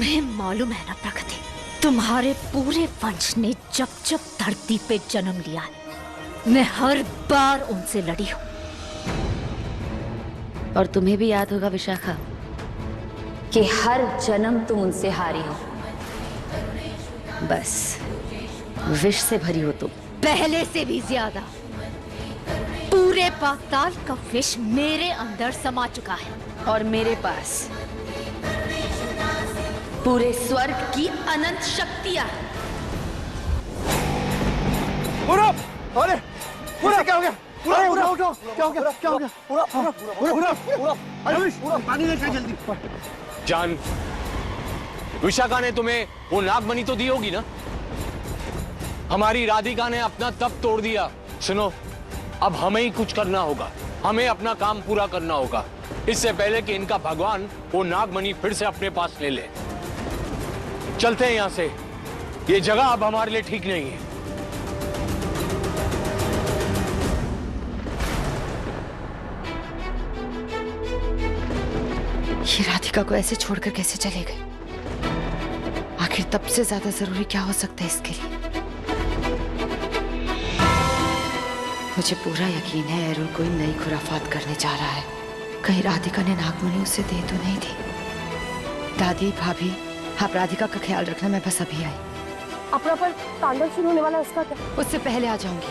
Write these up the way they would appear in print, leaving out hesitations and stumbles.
तुम्हें मालूम है ना प्रकृति, तुम्हारे पूरे वंश ने जब जब धरती पे जन्म लिया है, मैं हर बार उनसे लड़ी हूं। और तुम्हें भी याद होगा विशाखा कि हर जन्म तुम उनसे हारी हो। बस विष से भरी हो तुम। पहले से भी ज्यादा। पूरे पाताल का विष मेरे अंदर समा चुका है। और मेरे पास पूरे स्वर्ग की अनंत शक्तियां। अरे क्या हो गया? उठो क्या हो गया? क्या हो गया? पानी लेकर जल्दी। जान, विशाखा ने तुम्हें वो नागमणि तो दी होगी ना? हमारी राधिका ने अपना तप तोड़ दिया। सुनो, अब हमें ही कुछ करना होगा। हमें अपना काम पूरा करना होगा, इससे पहले कि इनका भगवान वो नागमणि फिर से अपने पास ले ले। चलते हैं यहां से। ये जगह अब हमारे लिए ठीक नहीं है। ये राधिका को ऐसे छोड़कर कैसे चले गए? आखिर तब से ज्यादा जरूरी क्या हो सकता है इसके लिए? मुझे पूरा यकीन है एरुल कोई नई खुराफात करने जा रहा है। कहीं राधिका ने नागमणि उसे दे तो नहीं दी? दादी, भाभी, आप राधिका का ख्याल रखना, मैं बस अभी आई। अपना पर तांडव शुरू होने वाला, उसका क्या? उससे पहले आ जाऊंगी।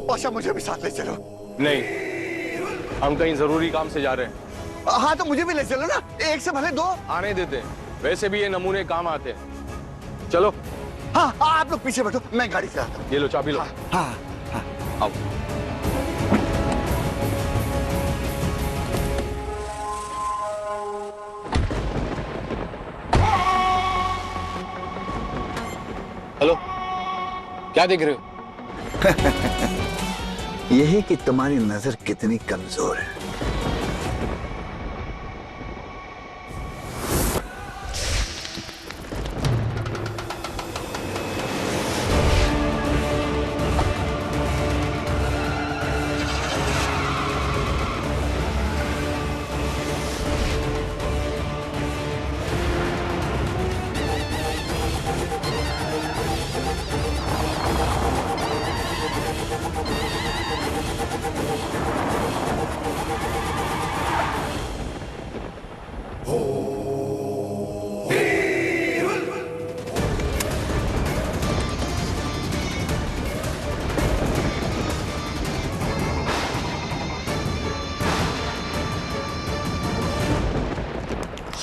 पाशा मुझे भी साथ ले चलो। नहीं, हम कहीं जरूरी काम से जा रहे हैं। हाँ तो मुझे भी ले चलो ना, एक से भले दो। आने देते हैं, वैसे भी ये नमूने काम आते हैं। चलो। हाँ आप लोग पीछे बैठो, मैं गाड़ी से आता हूँ। ये लो चाबी लो। हाँ आओ। हेलो, क्या देख रहे हो? यही कि तुम्हारी नजर कितनी कमजोर है।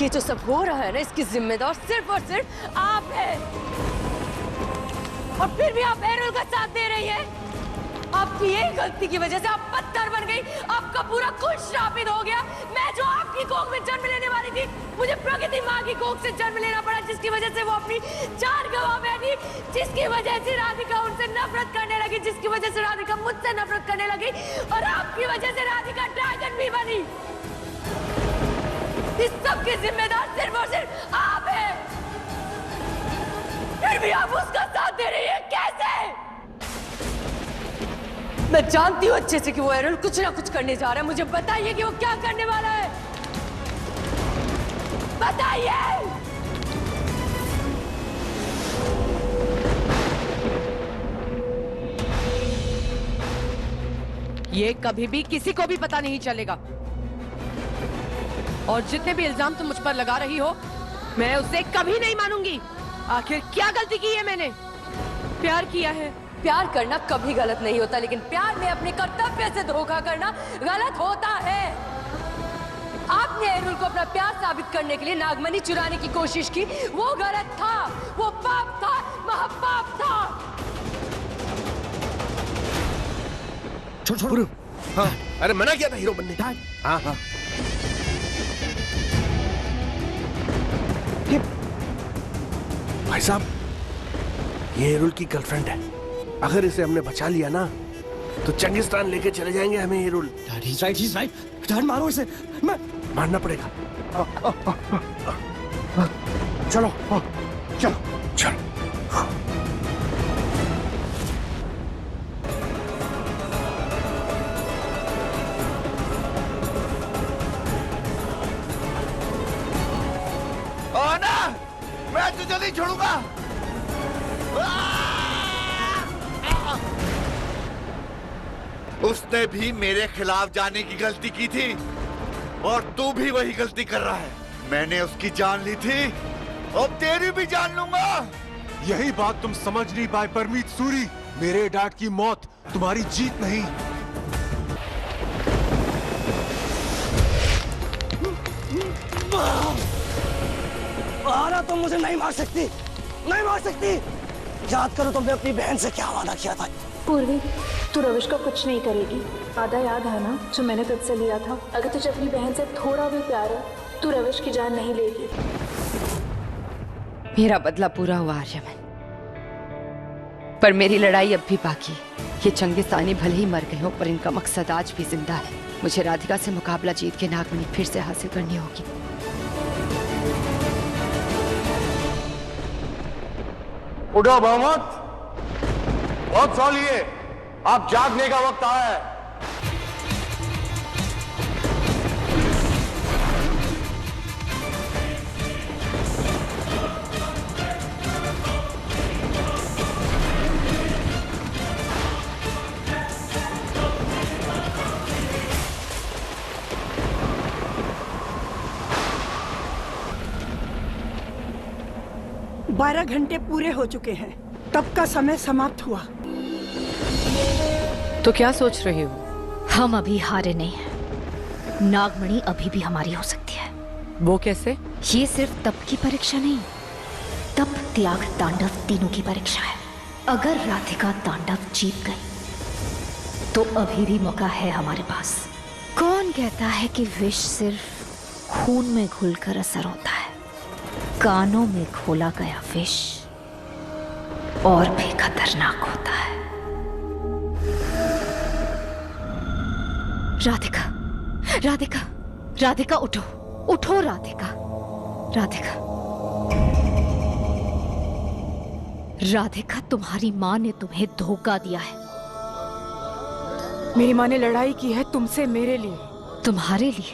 ये जो सब हो रहा है ना, इसकी जिम्मेदार सिर्फ और सिर्फ आप हैं। और फिर भी आप एरुल का साथ दे रही है। आपकी एक गलती की वजह से आप पत्थर बन गई। आपका पूरा कुल श्रापित हो गया। मैं जो आपकी कोख में जन्म लेने वाली थी, मुझे प्रकृति माँ की कोख से जन्म लेना पड़ा, जिसकी वजह से वो अपनी जान गंवा बैठी, जिसकी वजह से राधिका उनसे नफरत करने लगी, जिसकी वजह से राधिका मुझसे नफरत करने लगी, और आपकी वजह से राधिका ड्रैगन भी बनी। इस सब के जिम्मेदार सिर्फ और सिर्फ आप हैं। फिर भी आप उसका साथ दे रही हैं, कैसे? मैं जानती हूँ अच्छे से कि वो एरुल कुछ ना कुछ करने जा रहा है। मुझे बताइए कि वो क्या करने वाला है। बताइए। ये कभी भी किसी को भी पता नहीं चलेगा। और जितने भी इल्जाम तुम मुझ पर लगा रही हो, मैं उसे कभी नहीं मानूंगी। आखिर क्या गलती की है मैंने? प्यार किया है। प्यार करना कभी गलत नहीं होता, लेकिन प्यार में अपने कर्तव्य से धोखा करना गलत होता है। आपने एरुल को अपना प्यार साबित करने के लिए नागमणि चुराने की कोशिश की। वो गलत था, वो पाप था, महापाप था। छोड़। हाँ, अरे मना किया था हीरो बनने। हाँ। भाई साहब, ये एरुल की गर्लफ्रेंड है। अगर इसे हमने बचा लिया ना, तो चंगिस्तान लेके चले जाएंगे हमें एरुल। He's right. डैड मारो इसे। मैं मारना पड़ेगा। चलो चलो चल। नहीं छोड़ूंगा। उसने भी मेरे खिलाफ जाने की गलती की थी और तू भी वही गलती कर रहा है। मैंने उसकी जान ली थी, अब तेरी भी जान लूंगा। यही बात तुम समझ नहीं पाए परमीत सूरी। मेरे डैड की मौत तुम्हारी जीत नहीं। आरा तुम मुझे नहीं मार सकती, नहीं मार सकती। याद करो तुमने अपनी बहन से क्या वादा किया था। पूर्वी, तू रविश को कुछ नहीं करेगी। वादा याद है ना जो मैंने तुझसे लिया था? अगर तुझे अपनी बहन से थोड़ा भी प्यार है, तू रविश की जान नहीं लेगी। मेरा बदला पूरा हुआ आर्यमन, पर मेरी लड़ाई अब भी बाकी। ये चंगिस्तानी भले ही मर गए हो, पर इनका मकसद आज भी जिंदा है। मुझे राधिका से मुकाबला जीत के नागमणि फिर से हासिल करनी होगी। उठो मोहम्मद, बहुत सौ लिए, आप जागने का वक्त आया है। बारह घंटे पूरे हो चुके हैं, तब का समय समाप्त हुआ। तो क्या सोच रहे हो? हम अभी हारे नहीं हैं। नागमणि अभी भी हमारी हो सकती है। वो कैसे? ये सिर्फ तप की परीक्षा नहीं, तप, त्याग, तांडव तीनों की परीक्षा है। अगर राधिका तांडव जीत गई तो अभी भी मौका है हमारे पास। कौन कहता है कि विष सिर्फ खून में घुलकर असर होता है? कानों में घोला गया विष और भी खतरनाक होता है। राधिका, राधिका, राधिका उठो, उठो राधिका, राधिका, राधिका, तुम्हारी माँ ने तुम्हें धोखा दिया है। मेरी माँ ने लड़ाई की है तुमसे मेरे लिए। तुम्हारे लिए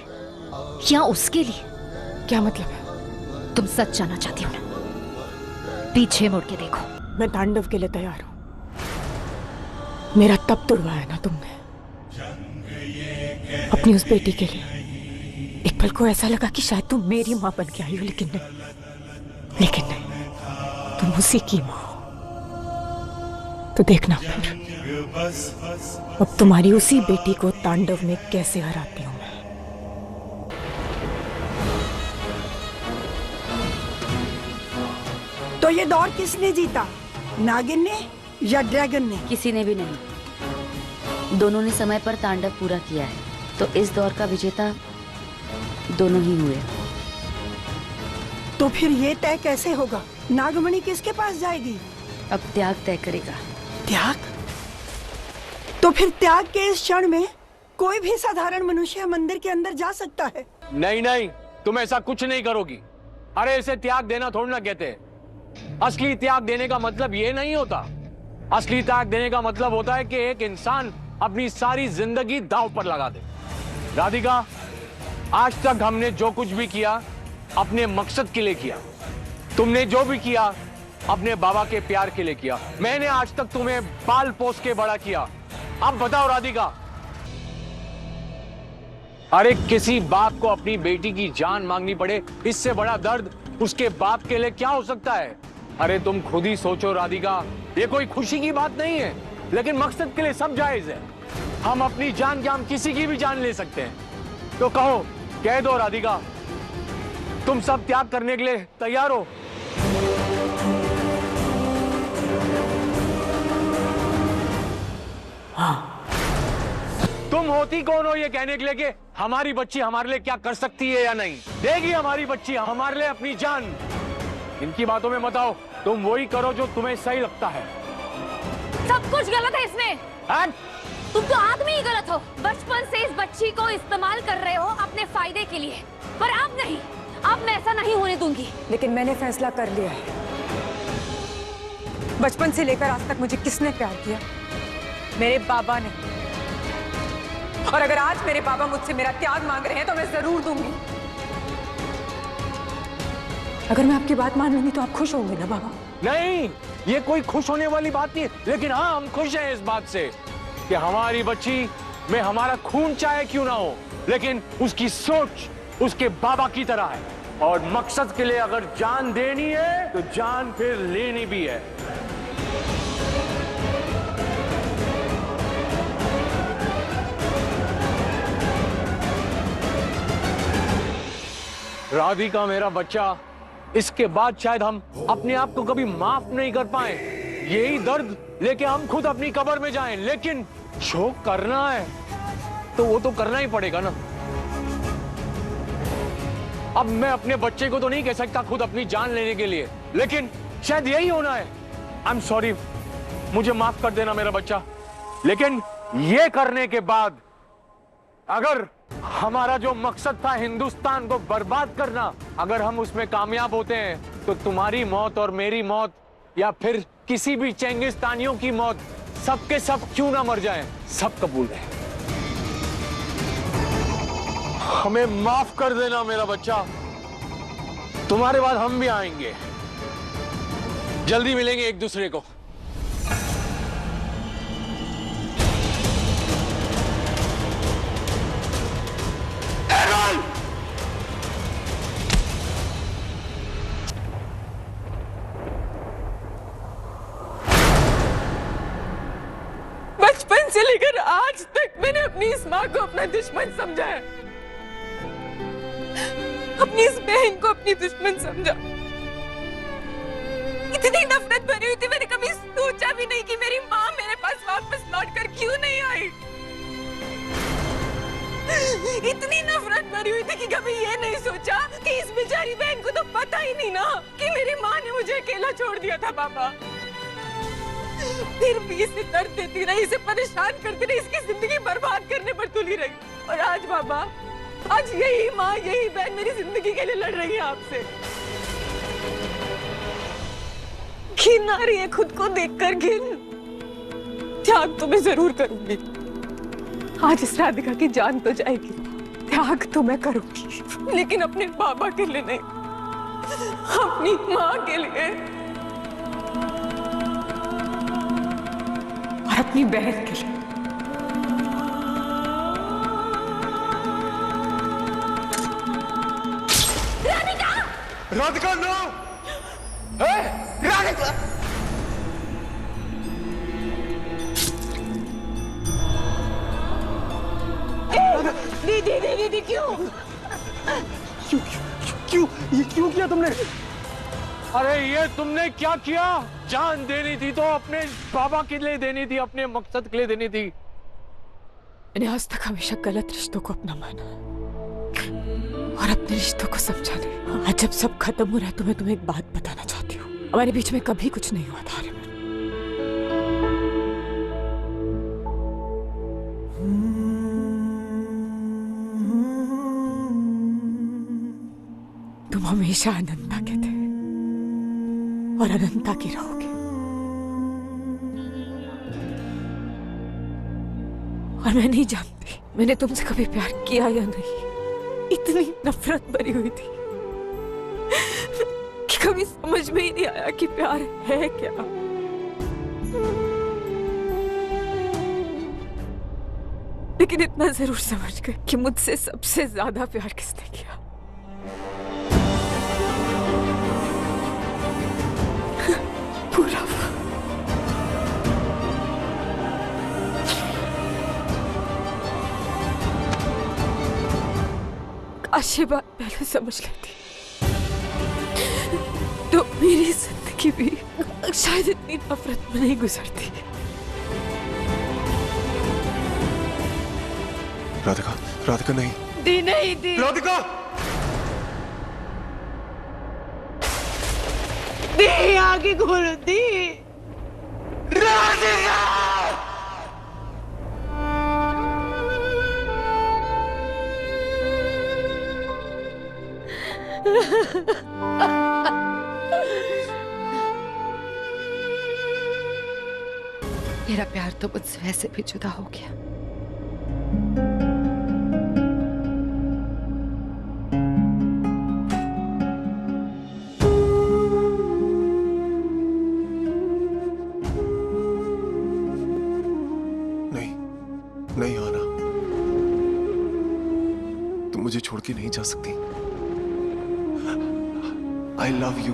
या उसके लिए? क्या मतलब है? तुम सच जानना चाहती हो ना? पीछे मुड़ के देखो। मैं तांडव के लिए तैयार हूं। मेरा तप तुड़वाया ना तुमने, अपनी उस बेटी के लिए। एक पल को ऐसा लगा कि शायद तुम मेरी माँ बन के आई हो, लेकिन नहीं, लेकिन नहीं, तुम उसी की माँ हो। तो देखना फिर अब तुम्हारी उसी बेटी को तांडव में कैसे हराती हूँ। तो ये दौर किसने जीता? नागिन ने या ड्रैगन ने? किसी ने भी नहीं। दोनों ने समय पर तांडव पूरा किया है, तो इस दौर का विजेता दोनों ही हुए। तो फिर ये तय कैसे होगा? नागमणि किसके पास जाएगी? अब त्याग तय करेगा। त्याग? तो फिर त्याग के इस क्षण में कोई भी साधारण मनुष्य मंदिर के अंदर जा सकता है? नहीं नहीं, तुम ऐसा कुछ नहीं करोगी। अरे इसे त्याग देना थोड़ा ना कहते हैं। असली त्याग देने का मतलब ये नहीं होता। असली त्याग देने का मतलब होता है कि एक इंसान अपनी सारी जिंदगी दांव पर लगा दे। राधिका, आज तक हमने जो कुछ भी किया अपने मकसद के लिए किया। तुमने जो भी किया अपने बाबा के प्यार के लिए किया। मैंने आज तक तुम्हें पाल पोस के बड़ा किया। अब बताओ राधिका, अरे किसी बाप को अपनी बेटी की जान मांगनी पड़े, इससे बड़ा दर्द उसके बाप के लिए क्या हो सकता है? अरे तुम खुद ही सोचो राधिका, ये कोई खुशी की बात नहीं है, लेकिन मकसद के लिए सब जायज है। हम अपनी जान क्या, हम किसी की भी जान ले सकते हैं। तो कहो, कह दो राधिका, तुम सब त्याग करने के लिए तैयार हो? हाँ। तुम होती कौन हो ये कहने के लिए कि हमारी बच्ची हमारे लिए क्या कर सकती है या नहीं? देगी हमारी बच्ची हमारे लिए अपनी जान। इनकी बातों में मत आओ, तुम वही करो जो तुम्हें सही लगता है। सब कुछ गलत है इसमें। तुम तो आदमी ही गलत हो। बचपन से इस बच्ची को इस्तेमाल कर रहे हो अपने फायदे के लिए, पर अब नहीं, अब मैं ऐसा नहीं होने दूंगी। लेकिन मैंने फैसला कर लिया है। बचपन से लेकर आज तक मुझे किसने प्यार किया? मेरे बाबा ने। और अगर आज मेरे बाबा मुझसे मेरा त्याग मांग रहे हैं तो मैं जरूर दूंगी। अगर मैं आपकी बात मान लूंगी तो आप खुश होंगे ना बाबा? नहीं, ये कोई खुश होने वाली बात नहीं है, लेकिन हाँ हम खुश हैं इस बात से कि हमारी बच्ची में हमारा खून चाहे क्यों ना हो, लेकिन उसकी सोच उसके बाबा की तरह है, और मकसद के लिए अगर जान देनी है तो जान फिर लेनी भी है। राधिका मेरा बच्चा, इसके बाद शायद हम अपने आप को कभी माफ नहीं कर पाए, यही दर्द लेके हम खुद अपनी कब्र में जाएं, लेकिन शोक करना है तो वो तो करना ही पड़ेगा ना। अब मैं अपने बच्चे को तो नहीं कह सकता खुद अपनी जान लेने के लिए, लेकिन शायद यही होना है। आई एम सॉरी, मुझे माफ कर देना मेरा बच्चा, लेकिन ये करने के बाद अगर हमारा जो मकसद था हिंदुस्तान को बर्बाद करना, अगर हम उसमें कामयाब होते हैं तो तुम्हारी मौत और मेरी मौत या फिर किसी भी चेंगिस्तानियों की मौत, सबके सब क्यों ना मर जाएं, सब कबूल है। हमें माफ कर देना मेरा बच्चा, तुम्हारे बाद हम भी आएंगे, जल्दी मिलेंगे एक दूसरे को। बचपन से लेकर आज तक मैंने अपनी इस माँ को अपना दुश्मन समझा है, अपनी इस बहन को अपनी दुश्मन समझा। इतनी नफरत भरी हुई थी, मैंने कभी सोचा भी नहीं कि मेरी माँ मेरे पास वापस लौट कर क्यों नहीं आई। इतनी नफरत भरी हुई थी कि कभी ये नहीं सोचा कि इस बेचारी बहन को तो पता ही नहीं ना कि मेरी माँ ने मुझे अकेला छोड़ दिया था बाबा। फिर भी इसे दर्द देती रही, इसे परेशान करती रही, इसकी जिंदगी बर्बाद करने पर तुली रही, और आज बाबा, आज यही माँ यही बहन मेरी जिंदगी के लिए लड़ रही है आपसे। घिन आ रही है खुद को देखकर, घिन। त्याग तो मैं जरूर करूंगी, आज इस राधिका की जान तो जाएगी, त्याग तो मैं करूंगी, लेकिन अपने बाबा के लिए नहीं, अपनी माँ के लिए और अपनी बहन के लिए। राधिका नो! राधिका! दीदी दीदी दीदी क्यों? क्यों क्यों ये क्यों किया तुमने? अरे ये तुमने क्या किया? जान देनी थी तो अपने बाबा के लिए देनी थी, अपने मकसद के लिए देनी थी। मैंने आज तक हमेशा गलत रिश्तों को अपना माना और अपने रिश्तों को समझा नहीं। आज जब सब खत्म हो रहा है तो मैं तुम्हें एक बात बताना चाहती हूँ, हमारे बीच में कभी कुछ नहीं हुआ था। तुम हमेशा अनंता के थे और अनंता की रहोगे, और मैं नहीं जानती मैंने तुमसे कभी प्यार किया या नहीं। इतनी नफरत भरी हुई थी कि कभी समझ में ही नहीं आया कि प्यार है क्या। लेकिन इतना जरूर समझ गए कि मुझसे सबसे ज्यादा प्यार किसने किया। पूरा। काश ये बात पहले समझ लेती तो मेरी जिंदगी भी शायद इतनी नफरत में नहीं गुजरती। राधिका, राधिका नहीं। दी नहीं दी। राधिका! दी आगे खोलो दी। राधिका! मेरा प्यार तो मुझसे वैसे भी जुदा हो गया। मुझे छोड़ के नहीं जा सकती। I love you.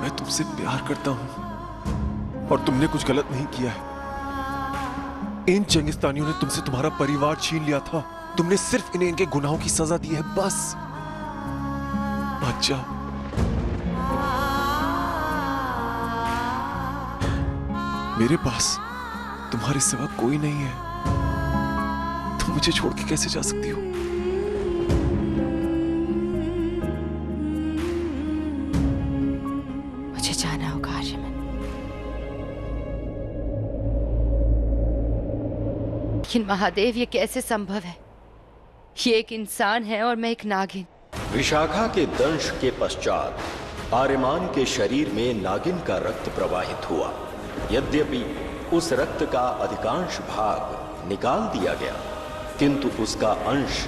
मैं तुमसे प्यार करता हूं और तुमने कुछ गलत नहीं किया है। इन चंगिस्तानियों ने तुमसे तुम्हारा परिवार छीन लिया था। तुमने सिर्फ इन्हें इनके गुनाहों की सजा दी है, बस। बच्चा, मेरे पास तुम्हारे सिवा कोई नहीं है। तुम मुझे छोड़ के कैसे जा सकती हो? मुझे जाना होगा आर्यमन। लेकिन महादेव, ये कैसे संभव है? ये एक इंसान है और मैं एक नागिन। विशाखा के दंश के पश्चात आर्यमान के शरीर में नागिन का रक्त प्रवाहित हुआ। यद्यपि उस रक्त का अधिकांश भाग निकाल दिया गया, किंतु उसका अंश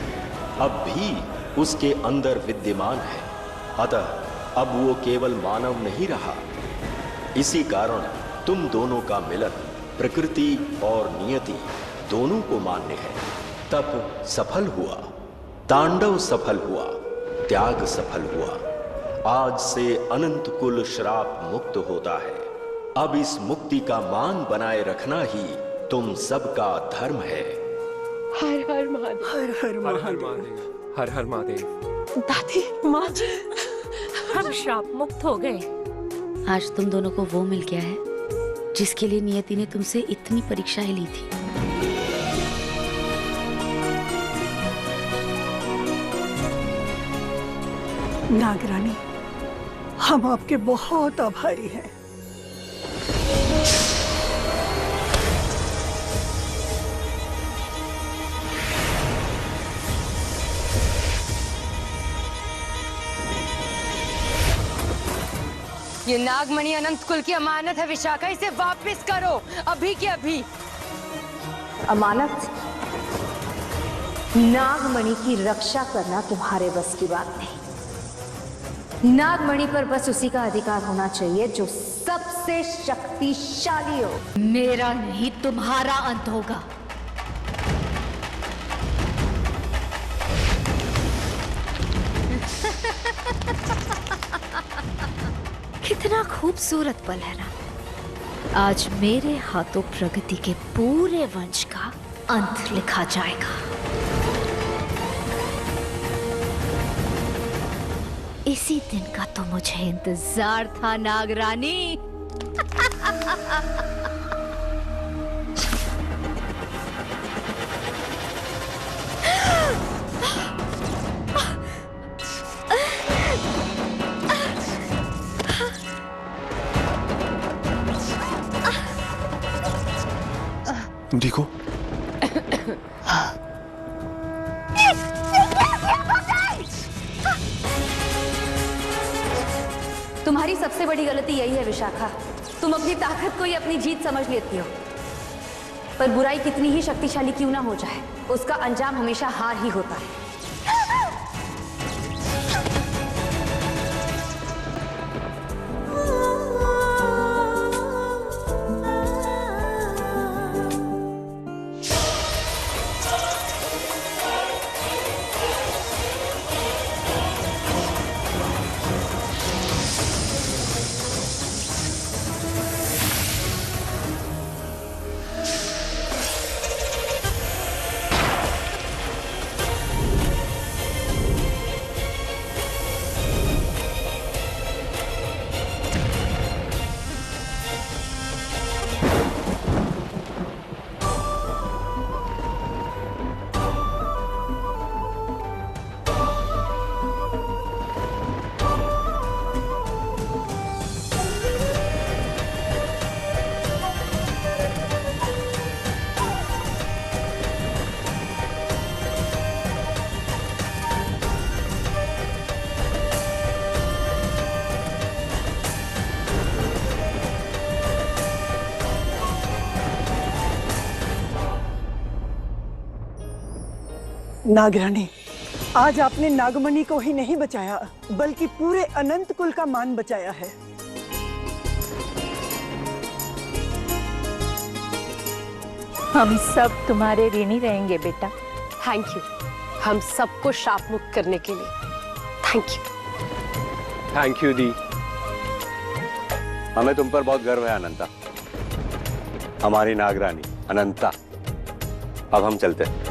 अब भी उसके अंदर विद्यमान है। अतः अब वो केवल मानव नहीं रहा। इसी कारण तुम दोनों का मिलन प्रकृति और नियति दोनों को मान्य है। तप सफल हुआ, तांडव सफल हुआ, त्याग सफल हुआ। आज से अनंत कुल श्राप मुक्त होता है। अब इस मुक्ति का मान बनाए रखना ही तुम सबका धर्म है। हर हर महादेव। हर हर महादेव। हर हर महादेव। दादी, माँ जी, हम श्राप मुक्त हो गए। आज तुम दोनों को वो मिल गया है जिसके लिए नियति ने तुमसे इतनी परीक्षाएं ली थी। नागरानी, हम आपके बहुत आभारी हैं। ये नागमणि अनंत कुल की अमानत है विशाखा, इसे वापस करो अभी के अभी। अमानत? नागमणि की रक्षा करना तुम्हारे बस की बात नहीं। नागमणि पर बस उसी का अधिकार होना चाहिए जो सबसे शक्तिशाली हो। मेरा नहीं, तुम्हारा अंत होगा। कितना खूबसूरत पल है ना। आज मेरे हाथों प्रगति के पूरे वंश का अंत लिखा जाएगा। इसी दिन का तो मुझे इंतजार था नागरानी। तुम ठीक हो? तुम्हारी सबसे बड़ी गलती यही है विशाखा, तुम अपनी ताकत को ही अपनी जीत समझ लेती हो। पर बुराई कितनी ही शक्तिशाली क्यों ना हो जाए, उसका अंजाम हमेशा हार ही होता है। नागरानी, आज आपने नागमणि को ही नहीं बचाया बल्कि पूरे अनंत कुल का मान बचाया है। हम सब तुम्हारे ऋणी रहेंगे बेटा। Thank you. हम सबको शाप मुक्त करने के लिए। थैंक यू दी। हमें तुम पर बहुत गर्व है अनंता, हमारी नागरानी अनंता। अब हम चलते हैं।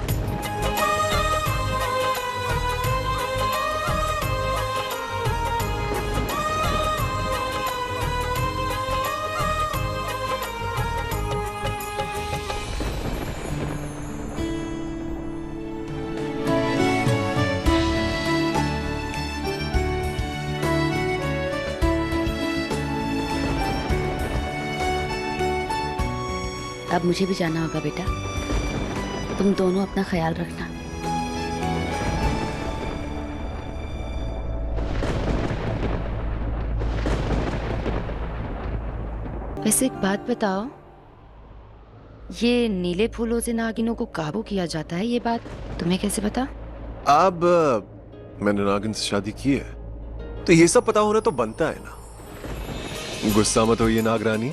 अब मुझे भी जाना होगा बेटा, तुम दोनों अपना ख्याल रखना। वैसे एक बात बताओ, ये नीले फूलों से नागिनों को काबू किया जाता है, ये बात तुम्हें कैसे पता? अब मैंने नागिन से शादी की है तो ये सब पता होना तो बनता है ना। गुस्सा मत हो ये नागरानी,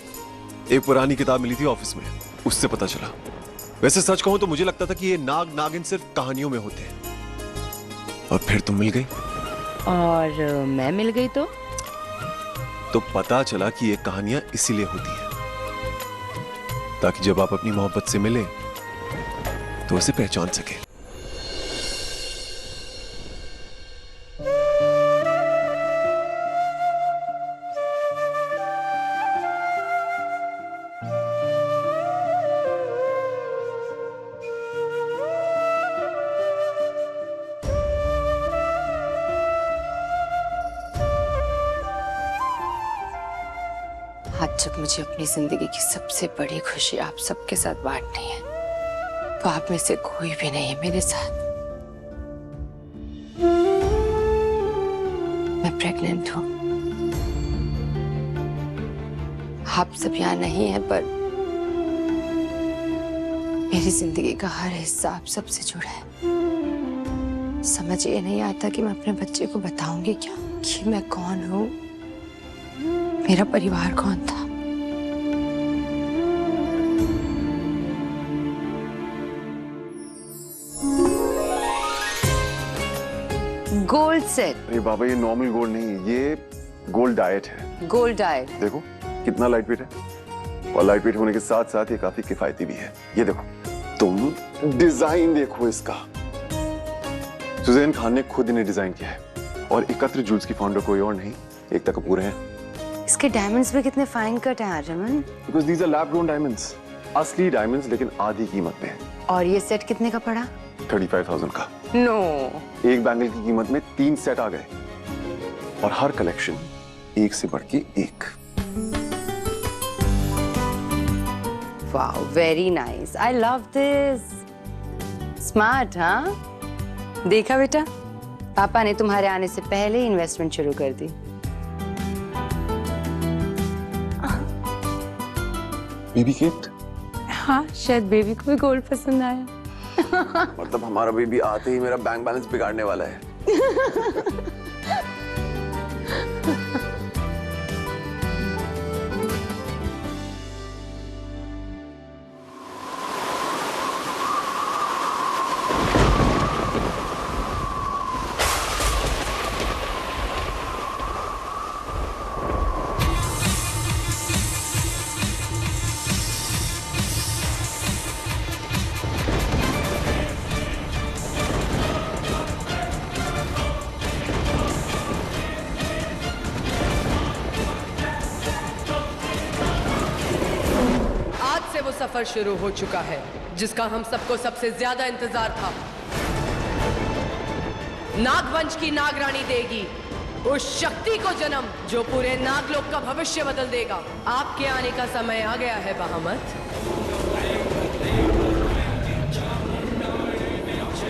एक पुरानी किताब मिली थी ऑफिस में, उससे पता चला। वैसे सच कहूं तो मुझे लगता था कि ये नाग नागिन सिर्फ कहानियों में होते हैं, और फिर तुम मिल गई। और मैं मिल गई तो पता चला कि ये कहानियां इसीलिए होती हैं ताकि जब आप अपनी मोहब्बत से मिले तो उसे पहचान सके। आज जब मुझे अपनी जिंदगी की सबसे बड़ी खुशी आप सबके साथ बांटनी है तो आप में से कोई भी नहीं है मेरे साथ। मैं प्रेग्नेंट हूं। आप सब यहाँ नहीं है पर मेरी जिंदगी का हर हिस्सा आप सबसे जुड़ा है। समझ ये नहीं आता कि मैं अपने बच्चे को बताऊंगी क्या कि मैं कौन हूं, मेरा परिवार कौन था। Gold set. अरे बाबा ये नॉर्मल गोल्ड नहीं है, ये गोल्ड डाइट है। गोल्ड डाइट देखो कितना लाइट वेट है, और लाइट वेट होने के साथ साथ ये काफी किफायती भी है। ये देखो, तुम डिजाइन देखो इसका, सुजैन खान ने खुद इन्हें डिजाइन किया है, और एकत्र जूल्स की फाउंडर कोई और नहीं, एकता कपूर है। इसके डायमंड्स भी कितने फाइन कट हैं Aryaman. Because these are lab grown diamonds, असली डायमंड्स लेकिन आधी कीमत में। और ये सेट कितने का पड़ा? 35,000 का। नो। एक बैंगल की कीमत में 3 सेट आ गए, और हर कलेक्शन एक से बढ़ के एक। Wow, very nice, I love this. Smart, हाँ? देखा बेटा, पापा ने तुम्हारे आने से पहले ही इन्वेस्टमेंट शुरू कर दी। Baby gift? हाँ, शायद बेबी को भी गोल्ड पसंद आया। मतलब हमारा बेबी आते ही मेरा बैंक बैलेंस बिगाड़ने वाला है। वो सफर शुरू हो चुका है जिसका हम सबको सबसे ज्यादा इंतजार था। नागवंश की नागरानी देगी उस शक्ति को जन्म जो पूरे नागलोक का भविष्य बदल देगा। आपके आने का समय आ गया है बहामत।